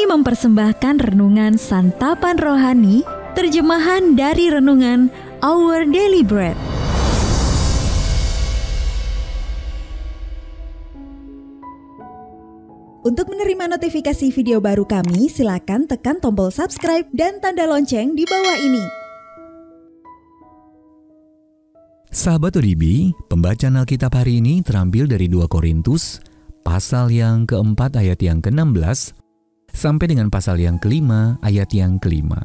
Kami mempersembahkan renungan santapan rohani, terjemahan dari renungan Our Daily Bread. Untuk menerima notifikasi video baru kami, silakan tekan tombol subscribe dan tanda lonceng di bawah ini. Sahabat ODB, pembacaan Alkitab hari ini terambil dari 2 Korintus, pasal yang keempat ayat yang ke-16, sampai dengan pasal yang kelima ayat yang kelima.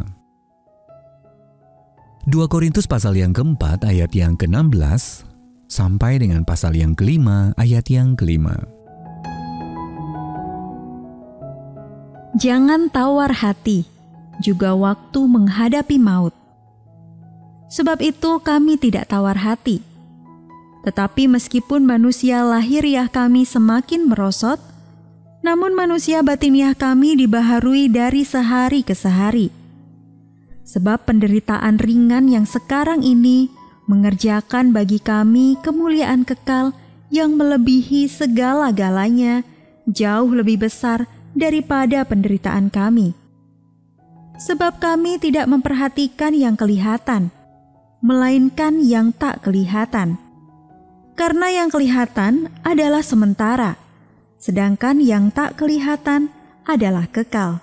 2 Korintus pasal yang keempat ayat yang ke-16, sampai dengan pasal yang kelima ayat yang kelima. Jangan tawar hati, juga waktu menghadapi maut. Sebab itu kami tidak tawar hati. Tetapi meskipun manusia lahiriah kami semakin merosot, namun manusia batiniah kami dibaharui dari sehari ke sehari. Sebab penderitaan ringan yang sekarang ini mengerjakan bagi kami kemuliaan kekal yang melebihi segala-galanya, jauh lebih besar daripada penderitaan kami. Sebab kami tidak memperhatikan yang kelihatan, melainkan yang tak kelihatan. Karena yang kelihatan adalah sementara, sedangkan yang tak kelihatan adalah kekal.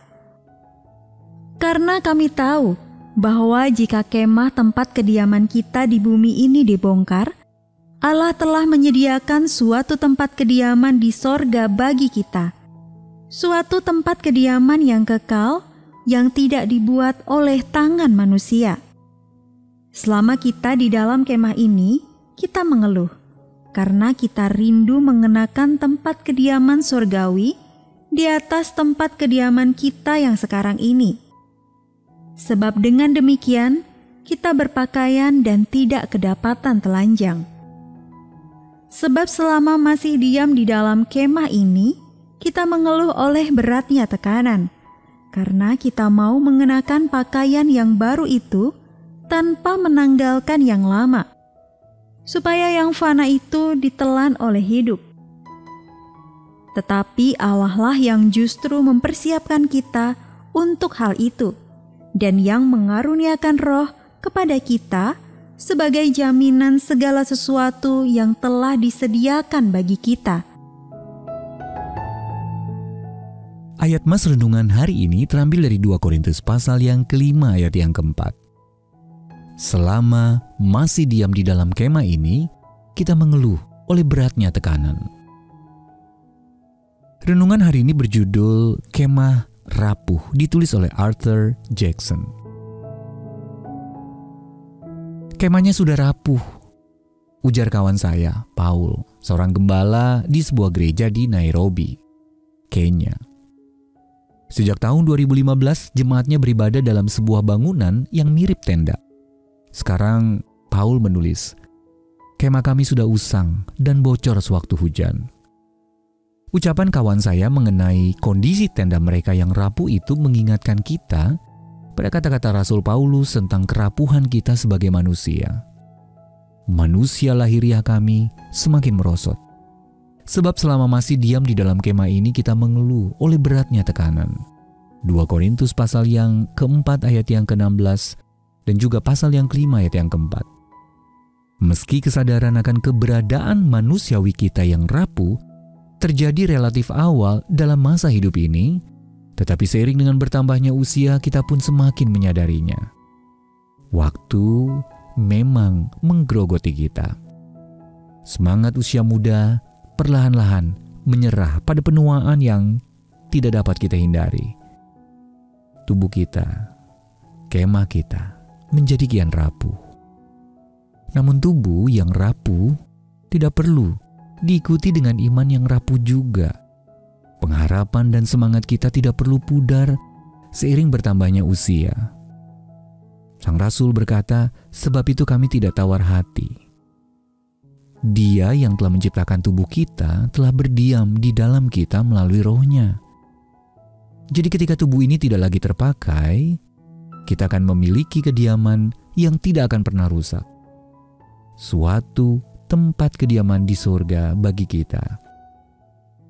Karena kami tahu bahwa jika kemah tempat kediaman kita di bumi ini dibongkar, Allah telah menyediakan suatu tempat kediaman di sorga bagi kita, suatu tempat kediaman yang kekal yang tidak dibuat oleh tangan manusia. Selama kita di dalam kemah ini, kita mengeluh, karena kita rindu mengenakan tempat kediaman sorgawi di atas tempat kediaman kita yang sekarang ini. Sebab dengan demikian, kita berpakaian dan tidak kedapatan telanjang. Sebab selama masih diam di dalam kemah ini, kita mengeluh oleh beratnya tekanan, karena kita mau mengenakan pakaian yang baru itu tanpa menanggalkan yang lama, supaya yang fana itu ditelan oleh hidup. Tetapi Allah lah yang justru mempersiapkan kita untuk hal itu, dan yang mengaruniakan Roh kepada kita sebagai jaminan segala sesuatu yang telah disediakan bagi kita. Ayat mas renungan hari ini terambil dari 2 Korintus pasal yang kelima ayat yang keempat. Selama masih diam di dalam kemah ini, kita mengeluh oleh beratnya tekanan. Renungan hari ini berjudul Kemah Rapuh, ditulis oleh Arthur Jackson. Kemahnya sudah rapuh, ujar kawan saya, Paul, seorang gembala di sebuah gereja di Nairobi, Kenya. Sejak tahun 2015, jemaatnya beribadah dalam sebuah bangunan yang mirip tenda. Sekarang Paul menulis, kemah kami sudah usang dan bocor sewaktu hujan. Ucapan kawan saya mengenai kondisi tenda mereka yang rapuh itu mengingatkan kita pada kata-kata Rasul Paulus tentang kerapuhan kita sebagai manusia. Manusia lahiriah kami semakin merosot. Sebab selama masih diam di dalam kemah ini kita mengeluh oleh beratnya tekanan. 2 Korintus pasal yang keempat ayat yang ke-16 dan juga pasal yang kelima ayat yang keempat. Meski kesadaran akan keberadaan manusiawi kita yang rapuh terjadi relatif awal dalam masa hidup ini, tetapi seiring dengan bertambahnya usia kita pun semakin menyadarinya. Waktu memang menggerogoti kita. Semangat usia muda perlahan-lahan menyerah pada penuaan yang tidak dapat kita hindari. Tubuh kita, kemah kita menjadi kian rapuh. Namun tubuh yang rapuh tidak perlu diikuti dengan iman yang rapuh juga. Pengharapan dan semangat kita tidak perlu pudar seiring bertambahnya usia. Sang Rasul berkata, sebab itu kami tidak tawar hati. Dia yang telah menciptakan tubuh kita telah berdiam di dalam kita melalui Roh-Nya. Jadi ketika tubuh ini tidak lagi terpakai, kita akan memiliki kediaman yang tidak akan pernah rusak. Suatu tempat kediaman di surga bagi kita.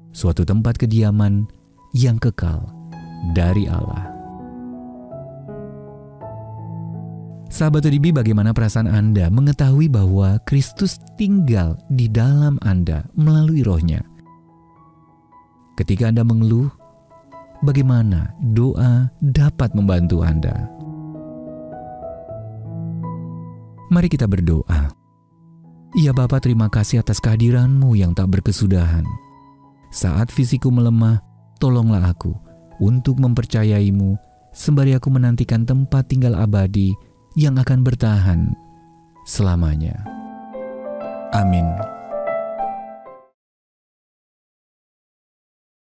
Suatu tempat kediaman yang kekal, dari Allah. Sahabat ODB, bagaimana perasaan Anda mengetahui bahwa Kristus tinggal di dalam Anda melalui Roh-Nya? Ketika Anda mengeluh, bagaimana doa dapat membantu Anda? Mari kita berdoa. Ya Bapa, terima kasih atas kehadiran-Mu yang tak berkesudahan. Saat fisikku melemah, tolonglah aku untuk mempercayai-Mu sembari aku menantikan tempat tinggal abadi yang akan bertahan selamanya. Amin.